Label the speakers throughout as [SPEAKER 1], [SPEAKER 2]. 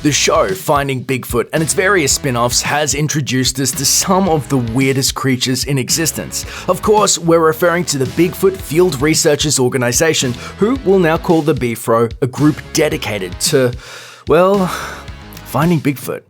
[SPEAKER 1] The show, Finding Bigfoot, and its various spin-offs has introduced us to some of the weirdest creatures in existence. Of course, we're referring to the Bigfoot Field Researchers Organization, who we'll now call the B-FRO, a group dedicated to, well, finding Bigfoot.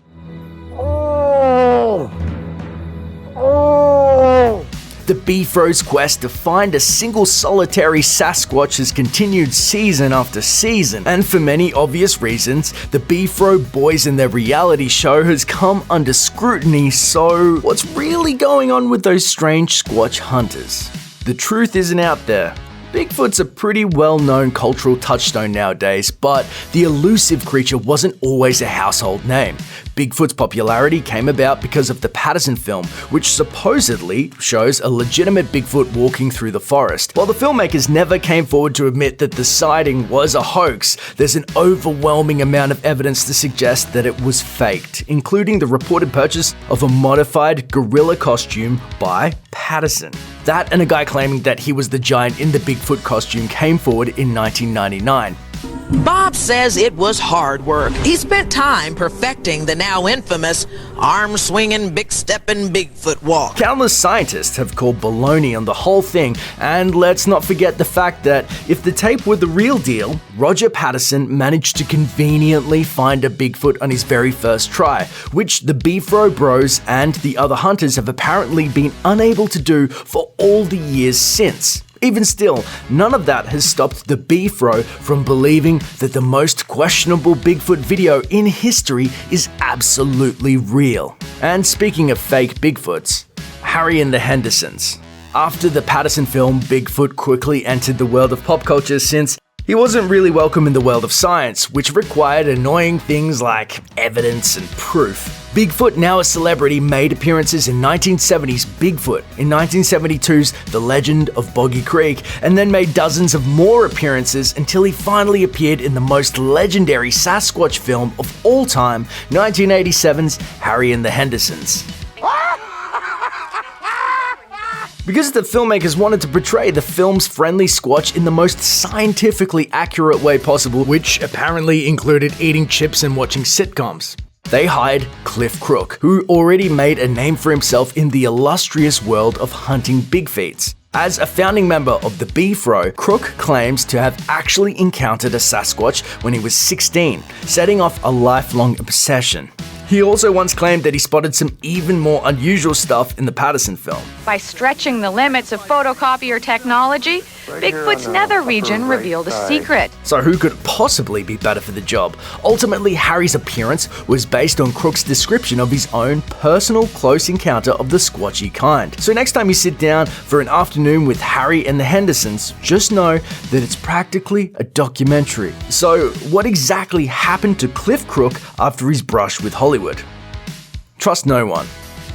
[SPEAKER 1] The B-FRO's quest to find a single solitary Sasquatch has continued season after season, and for many obvious reasons, the B-FRO boys and their reality show has come under scrutiny, so what's really going on with those strange Squatch hunters? The truth isn't out there. Bigfoot's a pretty well-known cultural touchstone nowadays, but the elusive creature wasn't always a household name. Bigfoot's popularity came about because of the Patterson film, which supposedly shows a legitimate Bigfoot walking through the forest. While the filmmakers never came forward to admit that the sighting was a hoax, there's an overwhelming amount of evidence to suggest that it was faked, including the reported purchase of a modified gorilla costume by Patterson. That and a guy claiming that he was the giant in the Bigfoot costume came forward in 1999.
[SPEAKER 2] Bob says it was hard work. He spent time perfecting the now infamous arm-swinging, big-stepping Bigfoot walk.
[SPEAKER 1] Countless scientists have called baloney on the whole thing, and let's not forget the fact that if the tape were the real deal, Roger Patterson managed to conveniently find a Bigfoot on his very first try, which the B-FRO bros and the other hunters have apparently been unable to do for all the years since. Even still, none of that has stopped the B-FRO from believing that the most questionable Bigfoot video in history is absolutely real. And speaking of fake Bigfoots, Harry and the Hendersons. After the Patterson film, Bigfoot quickly entered the world of pop culture since he wasn't really welcome in the world of science, which required annoying things like evidence and proof. Bigfoot, now a celebrity, made appearances in 1970's Bigfoot, in 1972's The Legend of Boggy Creek, and then made dozens of more appearances until he finally appeared in the most legendary Sasquatch film of all time, 1987's Harry and the Hendersons. Because the filmmakers wanted to portray the film's friendly Squatch in the most scientifically accurate way possible, which apparently included eating chips and watching sitcoms. They hired Cliff Crook, who already made a name for himself in the illustrious world of hunting Bigfeets. As a founding member of the B-FRO, Crook claims to have actually encountered a Sasquatch when he was 16, setting off a lifelong obsession. He also once claimed that he spotted some even more unusual stuff in the Patterson film.
[SPEAKER 3] By stretching the limits of photocopier technology, Bigfoot's nether region revealed a secret.
[SPEAKER 1] So who could possibly be better for the job? Ultimately, Harry's appearance was based on Crook's description of his own personal close encounter of the squatchy kind. So next time you sit down for an afternoon with Harry and the Hendersons, just know that it's practically a documentary. So what exactly happened to Cliff Crook after his brush with Hollywood? Trust no one.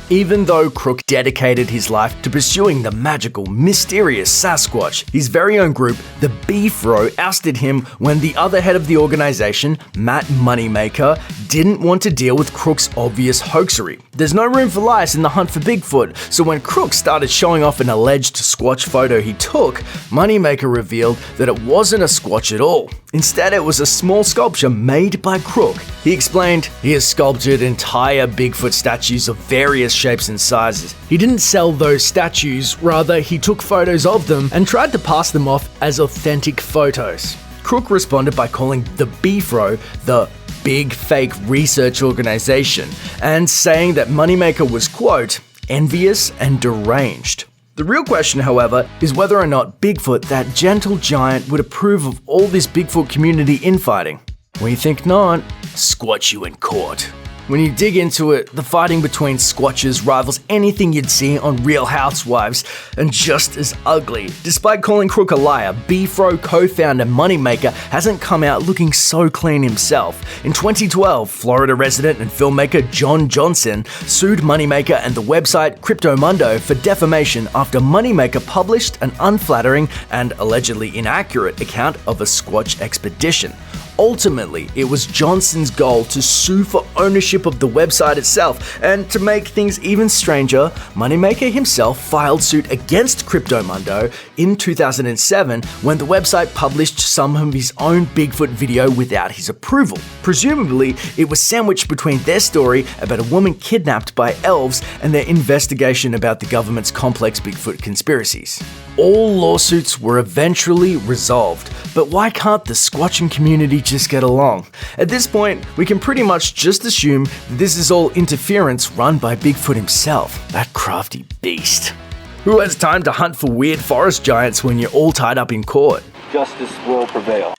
[SPEAKER 1] Even though Crook dedicated his life to pursuing the magical, mysterious Sasquatch, his very own group, the B-FRO, ousted him when the other head of the organization, Matt Moneymaker, didn't want to deal with Crook's obvious hoaxery. There's no room for lies in the hunt for Bigfoot, so when Crook started showing off an alleged Squatch photo he took, Moneymaker revealed that it wasn't a Squatch at all. Instead, it was a small sculpture made by Crook. He explained he has sculpted entire Bigfoot statues of various shapes and sizes. He didn't sell those statues, rather he took photos of them and tried to pass them off as authentic photos. Crook responded by calling the B-FRO the Big Fake Research Organization and saying that Moneymaker was, quote, envious and deranged. The real question, however, is whether or not Bigfoot, that gentle giant, would approve of all this Bigfoot community infighting. We think not. Squatch you in court. When you dig into it, the fighting between Squatches rivals anything you'd see on Real Housewives, and just as ugly. Despite calling Crook a liar, B-FRO co-founder Moneymaker hasn't come out looking so clean himself. In 2012, Florida resident and filmmaker John Johnson sued Moneymaker and the website Cryptomundo for defamation after Moneymaker published an unflattering and allegedly inaccurate account of a Squatch expedition. Ultimately, it was Johnson's goal to sue for ownership of the website itself, and to make things even stranger, Moneymaker himself filed suit against Cryptomundo, in 2007 when the website published some of his own Bigfoot video without his approval. Presumably, it was sandwiched between their story about a woman kidnapped by elves and their investigation about the government's complex Bigfoot conspiracies. All lawsuits were eventually resolved, but why can't the Squatching community just get along? At this point, we can pretty much just assume that this is all interference run by Bigfoot himself, that crafty beast. Who has time to hunt for weird forest giants when you're all tied up in court?
[SPEAKER 4] Justice will prevail.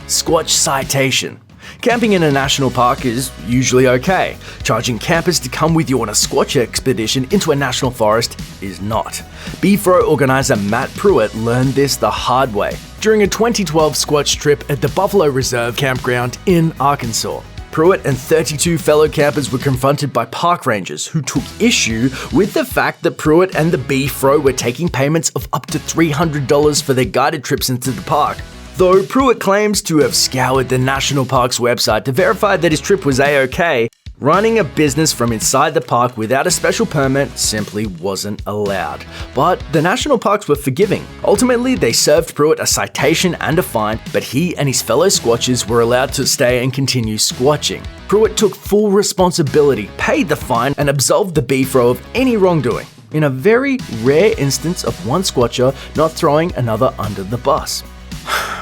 [SPEAKER 1] Squatch citation. Camping in a national park is usually okay. Charging campers to come with you on a Squatch expedition into a national forest is not. B-FRO organizer Matt Pruitt learned this the hard way during a 2012 Squatch trip at the Buffalo Reserve campground in Arkansas. Pruitt and 32 fellow campers were confronted by park rangers who took issue with the fact that Pruitt and the B-FRO were taking payments of up to $300 for their guided trips into the park. Though Pruitt claims to have scoured the national park's website to verify that his trip was a-okay, running a business from inside the park without a special permit simply wasn't allowed. But the national parks were forgiving. Ultimately, they served Pruitt a citation and a fine, but he and his fellow Squatchers were allowed to stay and continue squatching. Pruitt took full responsibility, paid the fine, and absolved the B-FRO of any wrongdoing, in a very rare instance of one Squatcher not throwing another under the bus.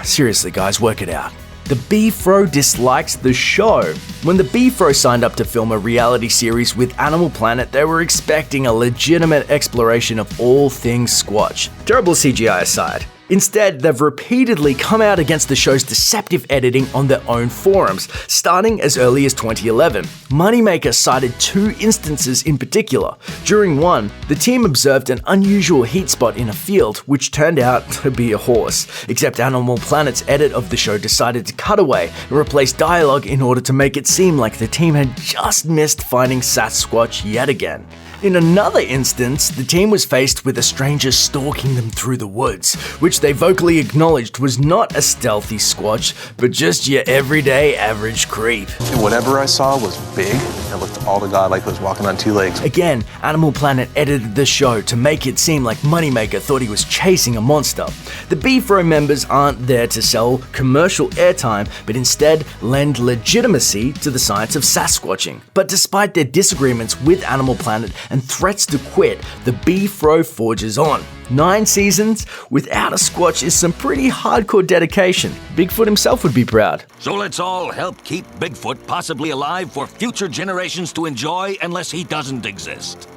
[SPEAKER 1] Seriously guys, work it out. The B-FRO dislikes the show. When the B-FRO signed up to film a reality series with Animal Planet, they were expecting a legitimate exploration of all things Squatch. Terrible CGI aside. Instead, they've repeatedly come out against the show's deceptive editing on their own forums, starting as early as 2011. Moneymaker cited 2 instances in particular. During one, the team observed an unusual heat spot in a field, which turned out to be a horse, except Animal Planet's edit of the show decided to cut away and replace dialogue in order to make it seem like the team had just missed finding Sasquatch yet again. In another instance, the team was faced with a stranger stalking them through the woods, which they vocally acknowledged was not a stealthy Squatch, but just your everyday average creep.
[SPEAKER 4] Whatever I saw was big. It looked all to God like it was walking on 2 legs.
[SPEAKER 1] Again, Animal Planet edited the show to make it seem like Moneymaker thought he was chasing a monster. The B-FRO members aren't there to sell commercial airtime, but instead lend legitimacy to the science of Sasquatching. But despite their disagreements with Animal Planet and threats to quit, the B-FRO forges on. 9 seasons without a Squatch is some pretty hardcore dedication. Bigfoot himself would be proud.
[SPEAKER 5] So let's all help keep Bigfoot possibly alive for future generations to enjoy unless he doesn't exist.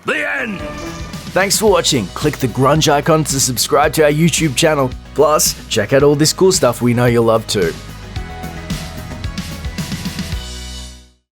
[SPEAKER 5] The end!
[SPEAKER 1] Thanks for watching. Click the grunge icon to subscribe to our YouTube channel. Plus, check out all this cool stuff we know you'll love too.